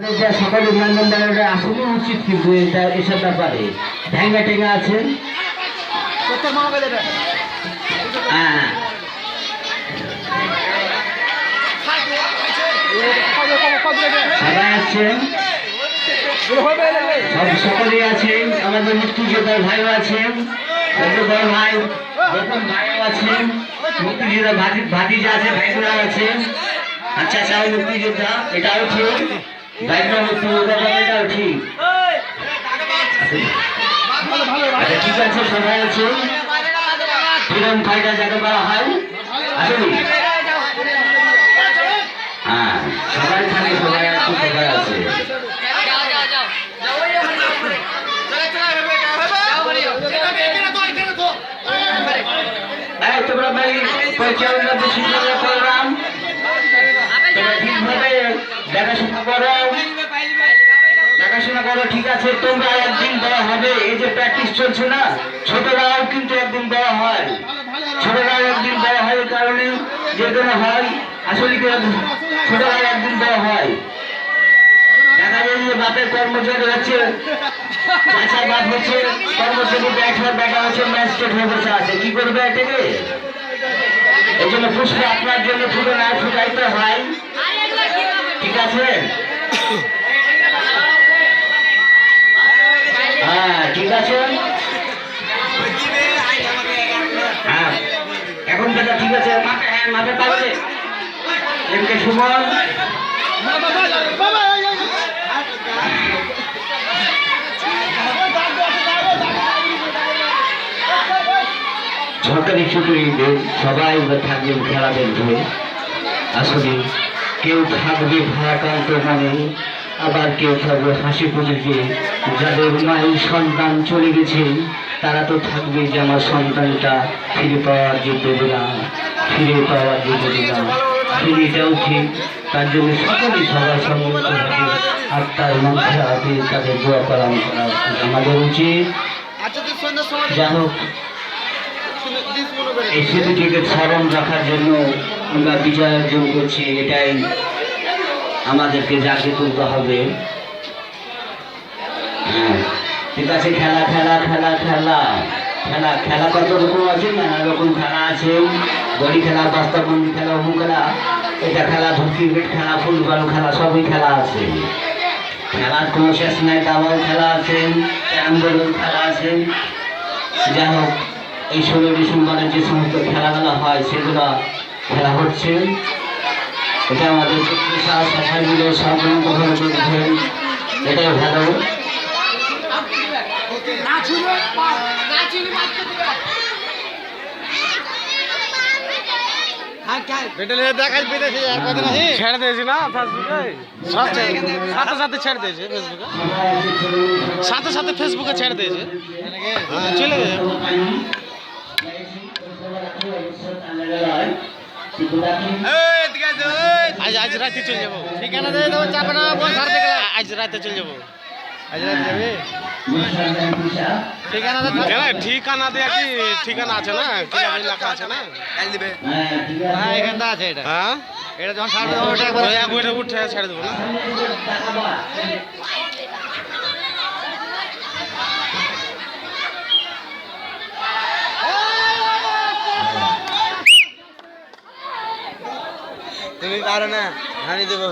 সকালে বিমানবন্দরে আসলে উচিত, কিন্তু এটা এসব ব্যাপারে ভেঙ্গা টেঙ্গা আছে। হ্যাঁ সবাই আছেন, সকলেই আছেন, আমাদের মুক্তিযোদ্ধার ভাইও আছেন, বড় ভাই রতন ভাইও আছেন, মুক্তিযোদ্ধা ভাতিজা আছে, ভাইগুলা আছেন। আচ্ছা আচ্ছা, মুক্তিযোদ্ধা এটাও ঠিক, ভাইগুলা মুক্তিযোদ্ধা এটাও ঠিক। আচ্ছা ঠিক আছে, সবাই আছে, ফ্রিডম ফাইটার যাকে বলা হয় আসলে। হ্যাঁ সবাই থাকে, সবাই আছে, সবাই আছে। তোমরা ভাই পরিচালনা করলাম, তোমরা ঠিকভাবে দেখাশোনা করো, ঠিক আছে? তোমরা একদিন বড় হবে, এই যে প্র্যাকটিস চলছে না, ছোটরাও কিন্তু একদিন বড় হয়, ছোটরাও একদিন বড় হয়, কারণে যে কোনো হয় আসলে ছোটরাও একদিন বড় হয়। দেখা যায় যে বাপের কর্মচারী হচ্ছে, চাষা বাপ হচ্ছে কর্মচারী, ব্যাটা হচ্ছে ম্যাজিস্ট্রেট হয়ে বসে আছে, কি করবে এটাকে? এই জন্য পুষ্প আপনার জন্য ফুটে না ফুটাইতে হয়, ঠিক আছে? হ্যাঁ ঠিক আছে, হ্যাঁ এখন যেটা ঠিক আছে, মাঠে পাচ্ছে এমকে সুমন। সরকারি ছুটিতে সবাই থাকবেন খেলা দেখবে। আসলে কেউ থাকবে ভারাক্রান্ত মনে, আবার কেউ থাকবে হাসি খুশিতে। যাদের মায়ের সন্তান চলে গেছে তারা তো থাকবে যে আমার সন্তানটা ফিরে পাওয়ার যে বেদনা, ফিরে পাওয়ার যে বেদনা, এটাও ঠিক। তার জন্য সকলেই সবার সম্মিলিত হবে, আর তার মধ্যে আগে তাদের দোয়া পালন করা আমাদের উচিত। যাই হোক, এই স্মৃতিটিকে স্মরণ রাখার জন্য আমরা বিজয় অর্জন করছি, এটাই আমাদেরকে জাগিয়ে তুলতে হবে। হ্যাঁ ঠিক আছে, খেলা খেলা খেলা খেলা খেলা খেলা কত রকম আছে, নানা রকম খেলা আছে, গড়ি খেলা, বাস্তাবন্দি খেলা, অমুক খেলা, এটা খেলা, ক্রিকেট খেলা, ফুটবল খেলা, সবই খেলা আছে। খেলার কোনো শেষ নাই, দাবাও খেলা আছে, ক্যারামবোর্ড খেলা আছে। যাই হোক, এই 16 ডিসেম্বরের যে সমস্ত খেলাধুলা হয় সেগুলো খেলা হচ্ছে, এটা আমাদের সবাই মিলে সর্বভাবে দেখছেন, এটাই ভালো। ছেড়ে দিয়েছি না ফেসবুকে, সাথে সাথে ছেড়ে দিয়েছে ফেসবুকে, সাথে সাথে ফেসবুকে ছেড়ে দিয়েছে, চলে গেছে। আজ রাতে চলে যাবো, ঠিকানা দিয়ে দেবো, চাপে না, আজ রাতে চলে যাবো। আজ রাতে যাবে, ঠিকানা দেয়া কি ঠিকানা আছে না, লেখা আছে না, হ্যাঁ এখানটা আছে, এটা হ্যাঁ এটা যখন ছাড়বে ওটা উঠে ছেড়ে দেবো না। তুমি পারো না, হানি দেবো।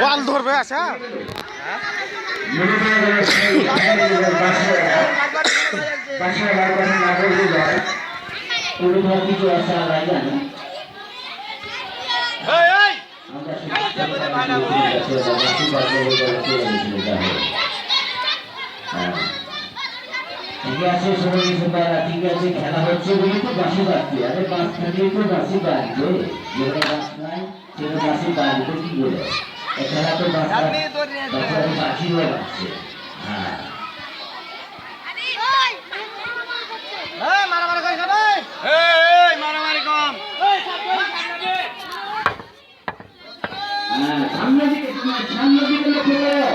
ওয়াল ধরবে, আচ্ছা ঠিক আছে, সবাই ঠিক আছে, খেলা হচ্ছে বলে তো বাসি বাজছে, আরে বাস থাকলে তো বাসি বাজবে, যেখানে বাস নাই সেখানে বাসি বাজবে কি করে? খেলা তো বাসিও বাজছে। হ্যাঁ সামনে দিকে লক্ষ্য করো,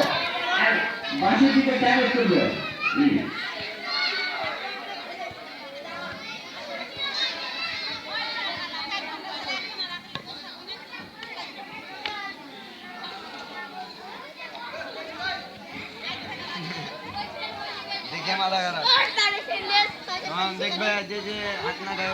পাশের দিকে টার্গেট করবে। দেখবে যে যে হাত না গায়ে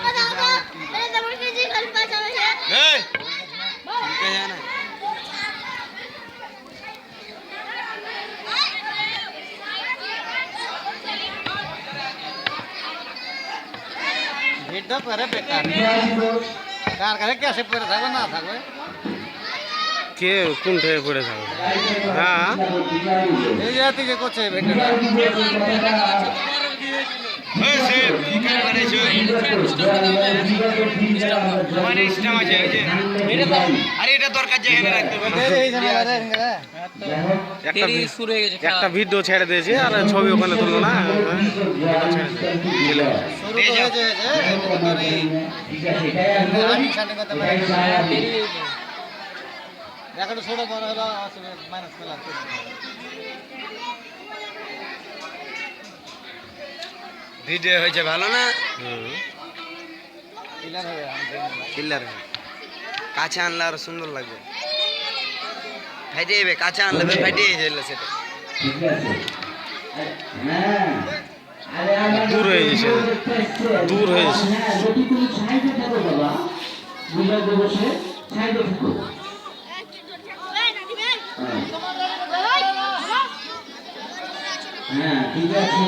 ভিড়টা পরে বেকার কার কাছে ক্যাশে পরে থাকবে না থাকবে কে কোন থেকে পড়ে থাকবে? হ্যাঁ এই জাতি যে করছে ভিড়টা একটা ভিডিও ছেড়ে দিয়েছে আর ছবি ওখানে তুললো না। ছোট বড় হলো মাইনাস পেলাম ভিডিও হয়েছে ভালো না কিলার কাছে আনলে আরো সুন্দর লাগবে ফাইটে যাবে কাছে আনলে ফাইটে যাবে সেটা দূর হয়ে গেছে দূর হয়ে গেছে হ্যাঁ ঠিক আছে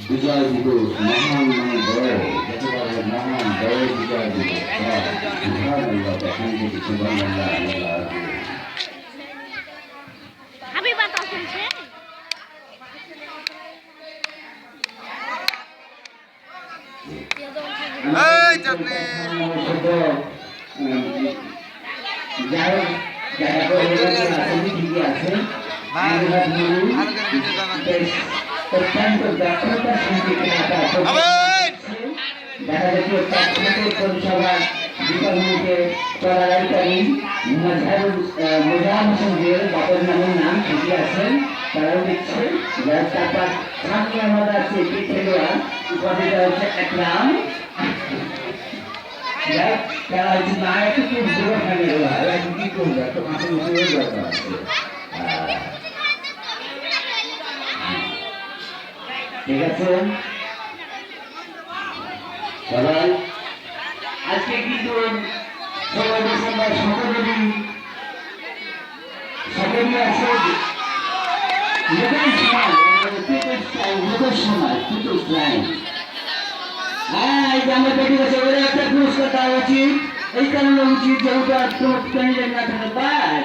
বিজয় দিবস মহান মানে বড় যত বড় মহান বড় বিজয় দিবস Happy birthday! এই চাপনে যারা যারা ঠিকই আছে অত্যন্ত দক্ষতার সঙ্গে দেখা যাচ্ছে পরিষেবা বিভাগকে চলাকালীন মোজাম হোসেনের বাপের নামের নাম ঠিকই আছেন তারাও দিচ্ছে যার তারপর সামনে আমাদের আছে একটি খেলোয়াড় উপাধিটা হচ্ছে একরাম তারা হচ্ছে না একটু খুব দূরে ফেলে দেওয়া এখন কি করবে একটা মাঠের উপরে দরকার আছে ঠিক আছে সবাই আজকে কিন্তু 16 ডিসেম্বর সকলেরই আছে হ্যাঁ এই যে আমরা পেটে গেছে ওরা একটা পুরস্কার দেওয়া উচিত এই কারণে উচিত যেহেতু আর তোমার ক্যান্ডিডেট না থাকে বাস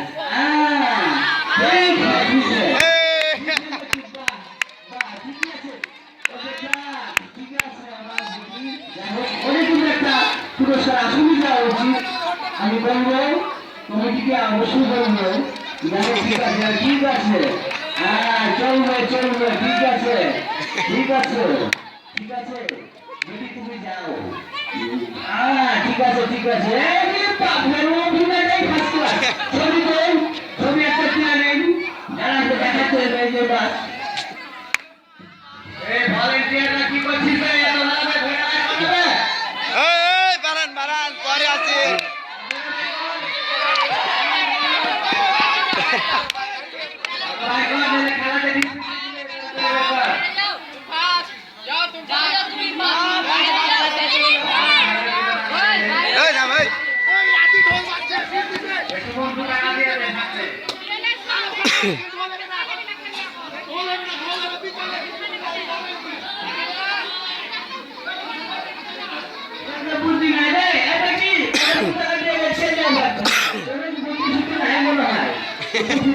অনেকগুলো একটা পুরস্কার আসলে দেওয়া উচিত আমি বলবো কমিটিকে অবশ্যই বলবো ঠিক আছে ঠিক আছে হ্যাঁ চলবে চলবে ঠিক আছে ঠিক আছে ঠিক আছে যদি তুমি যাও হ্যাঁ ঠিক আছে ঠিক আছে ছবি দেন ছবি একটা তুলে নেন যারা দেখাতে হবে যে বাস ভলেন্টিয়াররা কি করছিস বারান বারান পরে আছে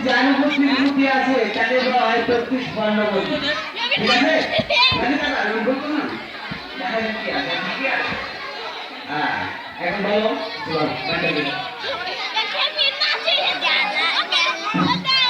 জানুপতি আছে তাদের হয় 35-52 ঠিক আছে হ্যাঁ এখন বলো